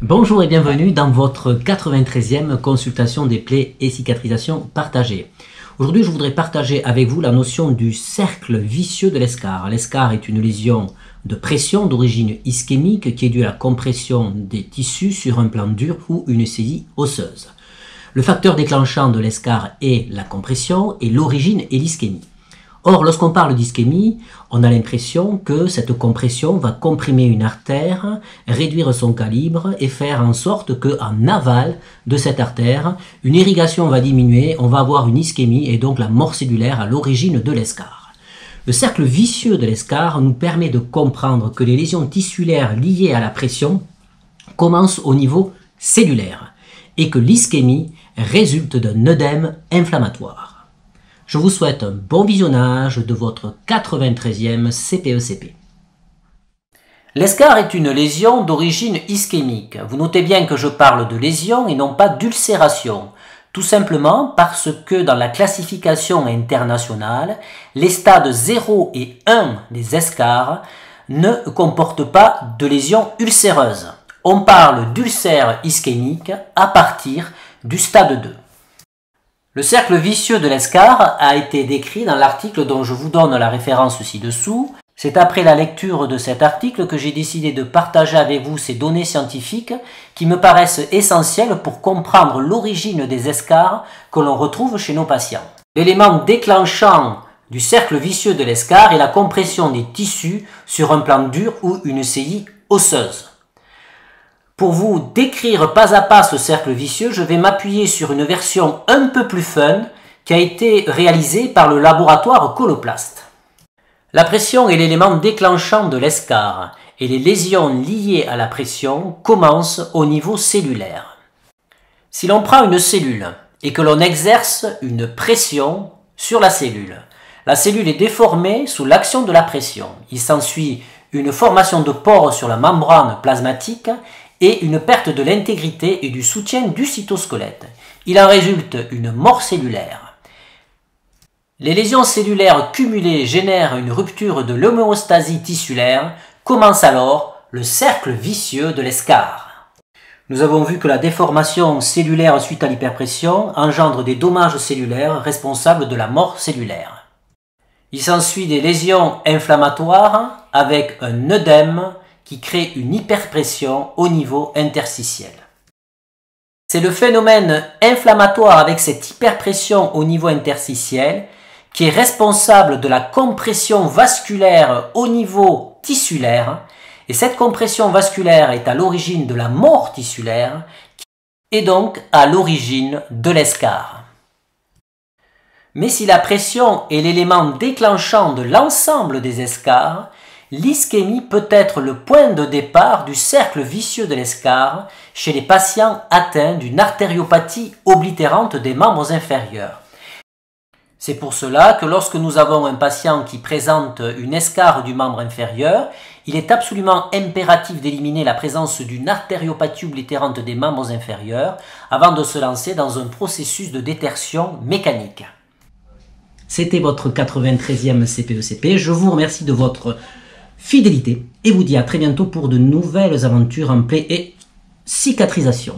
Bonjour et bienvenue dans votre 93e consultation des plaies et cicatrisation partagée. Aujourd'hui, je voudrais partager avec vous la notion du cercle vicieux de l'escar. L'escar est une lésion de pression d'origine ischémique qui est due à la compression des tissus sur un plan dur ou une saisie osseuse. Le facteur déclenchant de l'escar est la compression et l'origine est l'ischémie. Or, lorsqu'on parle d'ischémie, on a l'impression que cette compression va comprimer une artère, réduire son calibre et faire en sorte qu'en aval de cette artère, une irrigation va diminuer, on va avoir une ischémie et donc la mort cellulaire à l'origine de l'escar. Le cercle vicieux de l'escar nous permet de comprendre que les lésions tissulaires liées à la pression commencent au niveau cellulaire et que l'ischémie résulte d'un œdème inflammatoire. Je vous souhaite un bon visionnage de votre 93e CPECP. L'escar est une lésion d'origine ischémique. Vous notez bien que je parle de lésion et non pas d'ulcération. Tout simplement parce que dans la classification internationale, les stades 0 et 1 des escars ne comportent pas de lésion ulcéreuse. On parle d'ulcère ischémique à partir du stade 2. Le cercle vicieux de l'escar a été décrit dans l'article dont je vous donne la référence ci-dessous. C'est après la lecture de cet article que j'ai décidé de partager avec vous ces données scientifiques qui me paraissent essentielles pour comprendre l'origine des escars que l'on retrouve chez nos patients. L'élément déclenchant du cercle vicieux de l'escar est la compression des tissus sur un plan dur ou une saillie osseuse. Pour vous décrire pas à pas ce cercle vicieux, je vais m'appuyer sur une version un peu plus fun qui a été réalisée par le laboratoire Coloplast. La pression est l'élément déclenchant de l'escar et les lésions liées à la pression commencent au niveau cellulaire. Si l'on prend une cellule et que l'on exerce une pression sur la cellule est déformée sous l'action de la pression. Il s'ensuit une formation de pores sur la membrane plasmatique et une perte de l'intégrité et du soutien du cytosquelette. Il en résulte une mort cellulaire. Les lésions cellulaires cumulées génèrent une rupture de l'homéostasie tissulaire, commence alors le cercle vicieux de l'escar. Nous avons vu que la déformation cellulaire suite à l'hyperpression engendre des dommages cellulaires responsables de la mort cellulaire. Il s'ensuit des lésions inflammatoires avec un œdème qui crée une hyperpression au niveau interstitiel. C'est le phénomène inflammatoire avec cette hyperpression au niveau interstitiel qui est responsable de la compression vasculaire au niveau tissulaire, et cette compression vasculaire est à l'origine de la mort tissulaire et donc à l'origine de l'escar. Mais si la pression est l'élément déclenchant de l'ensemble des escars, l'ischémie peut être le point de départ du cercle vicieux de l'escar chez les patients atteints d'une artériopathie oblitérante des membres inférieurs. C'est pour cela que lorsque nous avons un patient qui présente une escar du membre inférieur, il est absolument impératif d'éliminer la présence d'une artériopathie oblitérante des membres inférieurs avant de se lancer dans un processus de détertion mécanique. C'était votre 93e CPECP. Je vous remercie de votre fidélité et vous dis à très bientôt pour de nouvelles aventures en plaies et cicatrisation.